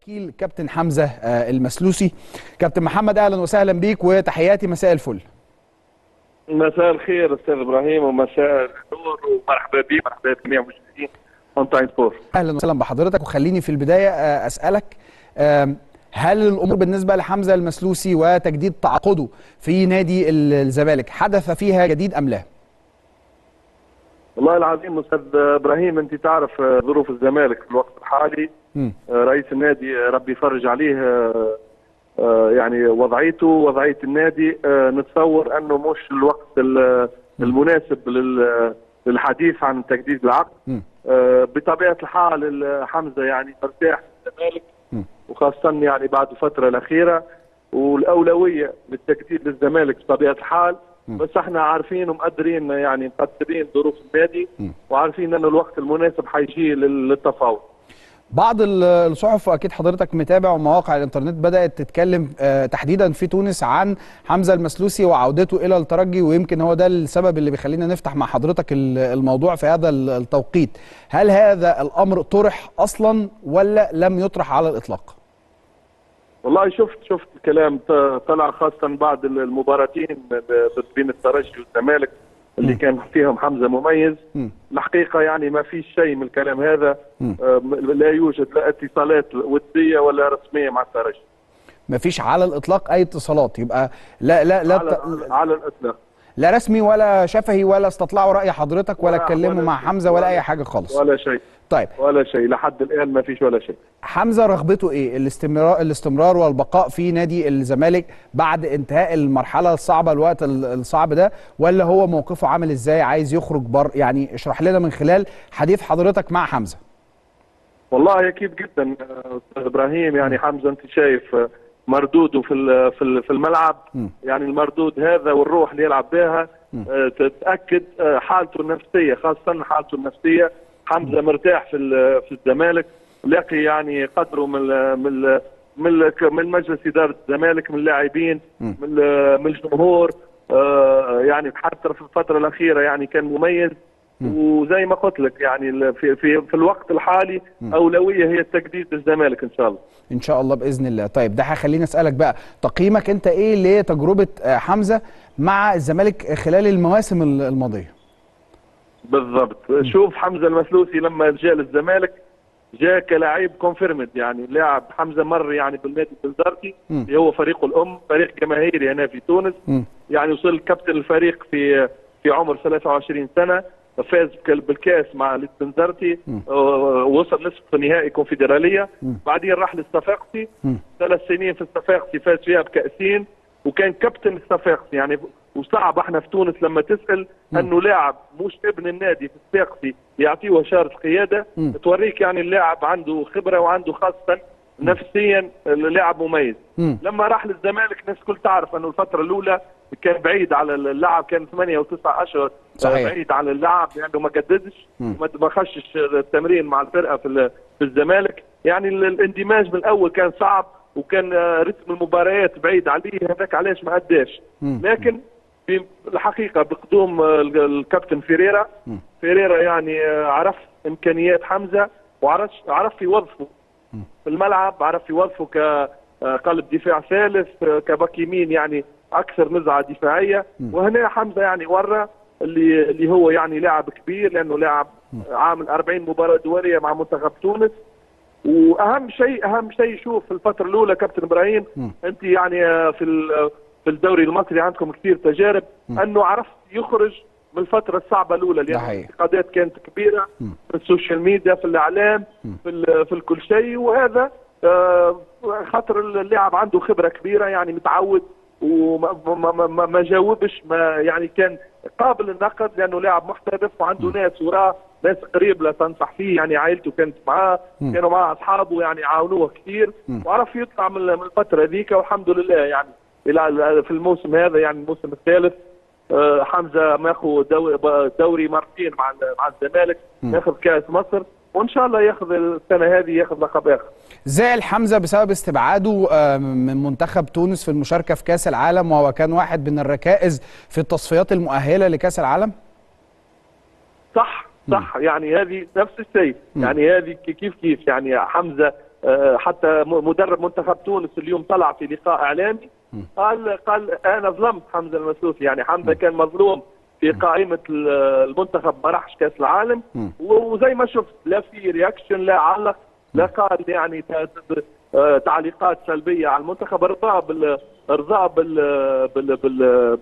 وكيل كابتن حمزة المسلوسي. كابتن محمد اهلا وسهلا بيك وتحياتي، مساء الفل. مساء الخير استاذ ابراهيم ومساء النور ومرحبا بك، مرحبا بجميع المشاهدين اون تايم سبورت. اهلا وسهلا بحضرتك، وخليني في البدايه اسالك هل الامور بالنسبه لحمزة المسلوسي وتجديد تعاقده في نادي الزمالك حدث فيها جديد ام لا؟ والله العظيم استاذ ابراهيم، انت تعرف ظروف الزمالك في الوقت الحالي. رئيس النادي ربي يفرج عليه، يعني وضعيه النادي نتصور انه مش الوقت المناسب للحديث عن تجديد العقد. بطبيعه الحال حمزه يعني مرتاح في الزمالك، وخاصه يعني بعد الفتره الاخيره، والاولويه للتجديد للزمالك بطبيعه الحال. بس احنا عارفين ومقدرين يعني مقدرين ظروف النادي، وعارفين ان الوقت المناسب حيجي للتفاوض. بعض الصحف واكيد حضرتك متابع ومواقع الانترنت بدات تتكلم تحديدا في تونس عن حمزة المسلوسي وعودته الى الترجي، ويمكن هو ده السبب اللي بيخلينا نفتح مع حضرتك الموضوع في هذا التوقيت. هل هذا الامر طرح اصلا ولا لم يطرح على الاطلاق؟ والله شفت الكلام طلع خاصه بعد المباراتين بين الترجي والزمالك اللي كان فيهم حمزة مميز. الحقيقة يعني ما فيش شيء من الكلام هذا. لا يوجد لا اتصالات ودية ولا رسمية مع الترجي. ما فيش على الإطلاق أي اتصالات، يبقى لا على الإطلاق لا رسمي ولا شفهي ولا استطلعوا رأي حضرتك ولا اتكلموا مع حمزة ولا أي حاجة خالص؟ ولا شيء. طيب ولا شيء لحد الآن، ما فيش ولا شيء. حمزة رغبته إيه؟ الاستمرار والبقاء في نادي الزمالك بعد انتهاء المرحلة الصعبة، الوقت الصعب ده، ولا هو موقفه عامل إزاي؟ عايز يخرج يعني اشرح لنا من خلال حديث حضرتك مع حمزة. والله أكيد جدا أستاذ إبراهيم، يعني حمزة أنت شايف مردوده في الملعب. يعني المردود هذا والروح اللي يلعب بها تتأكد حالته النفسية، خاصة حالته النفسية. حمزة مرتاح في الزمالك، لاقي يعني قدره من مجلس إدارة الزمالك، من اللاعبين، من الجمهور. يعني حتى في الفترة الأخيرة يعني كان مميز. وزي ما قلت لك يعني في الوقت الحالي أولوية هي التجديد للزمالك إن شاء الله. إن شاء الله بإذن الله. طيب ده هيخليني أسألك بقى تقييمك أنت إيه لتجربة حمزة مع الزمالك خلال المواسم الماضية؟ بالضبط. شوف حمزة المسلوسي لما جاء للزمالك جاء كلاعب كونفيرمد، يعني لاعب حمزة مر يعني بالنادي البنزرتي اللي هو فريقه الأم، فريق جماهيري هنا في تونس. يعني وصل كابتن الفريق في عمر 23 سنة، فاز بالكاس مع البنزرتي، وصل نصف نهائي كونفدرالية. بعدين راح للصفاقسي 3 سنين في الصفاقسي، فاز فيها بكأسين وكان كابتن الصفاقسي. يعني وصعب احنا في تونس لما تسأل انه لاعب مش ابن النادي في الصفاقسي يعطيه اشارة قيادة، توريك يعني اللاعب عنده خبرة وعنده خاصة نفسيا لاعب مميز. لما راح للزمالك الناس كل تعرف انه الفترة الاولى كان بعيد على اللعب، كان 8 و9 اشهر بعيد عن اللعب لانه يعني ما جددش، ما خشش التمرين مع الفرقة في الزمالك. يعني الاندماج من الاول كان صعب، وكان رتم المباريات بعيد عليه، هذاك علاش ما اداش. لكن في الحقيقه بقدوم الكابتن فيريرا يعني عرف امكانيات حمزه، وعرف يوظفه في الملعب، عرف يوظفه كقلب دفاع ثالث، كباك يمين، يعني اكثر نزعه دفاعيه. وهنا حمزه يعني ورى اللي هو يعني لاعب كبير، لانه لاعب عامل 40 مباراه دوليه مع منتخب تونس. واهم شيء شوف في الفتره الاولى كابتن ابراهيم، انت يعني في الدوري المصري عندكم كثير تجارب، انه عرفت يخرج من الفتره الصعبه الاولى، لان الانتقادات كانت كبيره في السوشيال ميديا، في الاعلام، في كل شيء. وهذا خاطر اللاعب عنده خبره كبيره، يعني متعود وما جاوبش، ما يعني كان قابل للنقد لانه لاعب محترف وعنده ناس وراه، ناس قريب لا تنصح فيه. يعني عائلته كانت معاه، كانوا معاه اصحابه يعني عاونوه كثير، وعرف يطلع من الفتره ذيك. والحمد لله يعني في الموسم هذا، يعني الموسم الثالث، حمزه ماخذ دوري مرتين مع الزمالك، ياخذ كاس مصر، وان شاء الله ياخذ السنه هذه ياخذ لقب اخر. زعل حمزه بسبب استبعاده من منتخب تونس في المشاركه في كاس العالم، وهو كان واحد من الركائز في التصفيات المؤهله لكاس العالم؟ صح، يعني هذه نفس الشيء. يعني هذه كيف يعني حمزه حتى مدرب منتخب تونس اليوم طلع في لقاء اعلامي قال انا ظلمت حمزه المسلوسي، يعني حمزه كان مظلوم في قائمه المنتخب ما راحش كاس العالم، وزي ما شفت لا في رياكشن لا علق لا قال يعني تعليقات سلبيه على المنتخب، ارضاء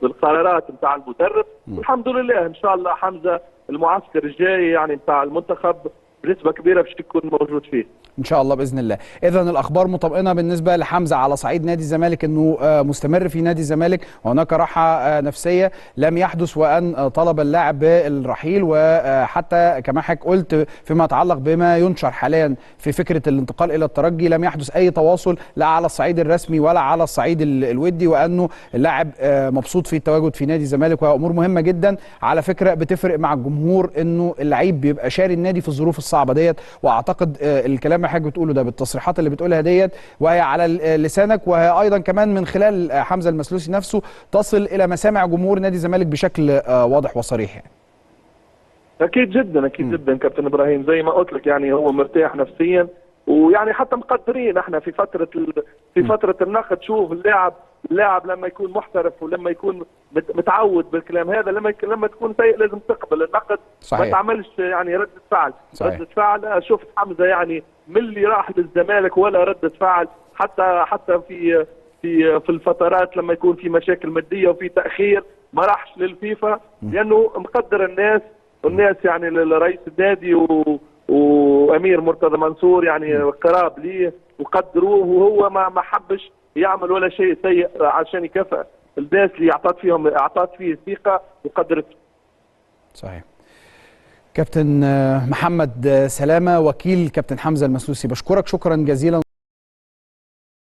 بالقرارات نتاع المدرب. والحمد لله ان شاء الله حمزه المعسكر الجاي يعني نتاع المنتخب بنسبه كبيره باش يكون موجود فيه ان شاء الله باذن الله. اذا الاخبار مطمئنه بالنسبه لحمزه على صعيد نادي الزمالك، انه مستمر في نادي الزمالك وهناك راحه نفسيه لم يحدث وان طلب اللاعب بالرحيل، وحتى كما حضرتك قلت فيما يتعلق بما ينشر حاليا في فكره الانتقال الى الترجي لم يحدث اي تواصل لا على الصعيد الرسمي ولا على الصعيد الودي، وانه اللاعب مبسوط في التواجد في نادي الزمالك، وهي امور مهمه جدا على فكره بتفرق مع الجمهور انه اللعيب بيبقى شاري النادي في الظروف الصعبه ديت. واعتقد الكلام حاجه بتقوله ده بالتصريحات اللي بتقولها ديت وهي على لسانك، وهي ايضا كمان من خلال حمزه المسلوسي نفسه تصل الى مسامع جمهور نادي الزمالك بشكل واضح وصريح يعني. اكيد جدا اكيد جدا كابتن ابراهيم، زي ما قلت لك يعني هو مرتاح نفسيا، ويعني حتى مقدرين احنا في فتره النقد. شوف اللاعب لما يكون محترف ولما يكون متعود بالكلام هذا، لما تكون سيء لازم تقبل النقد. صحيح. ما تعملش يعني ردة فعل. صحيح. ردة فعل شفت حمزه يعني من اللي راح للزمالك ولا ردة فعل، حتى في الفترات لما يكون في مشاكل ماديه وفي تاخير ما راحش للفيفا، لانه مقدر الناس يعني رئيس النادي وامير مرتضى منصور يعني قراب ليه وقدروه، وهو ما حبش يعمل ولا شيء سيء عشان يكافئ الناس اللي اعطت فيه ثقه وقدرته. صحيح. كابتن محمد سلامه وكيل كابتن حمزه المسلوسي، بشكرك شكرا جزيلا.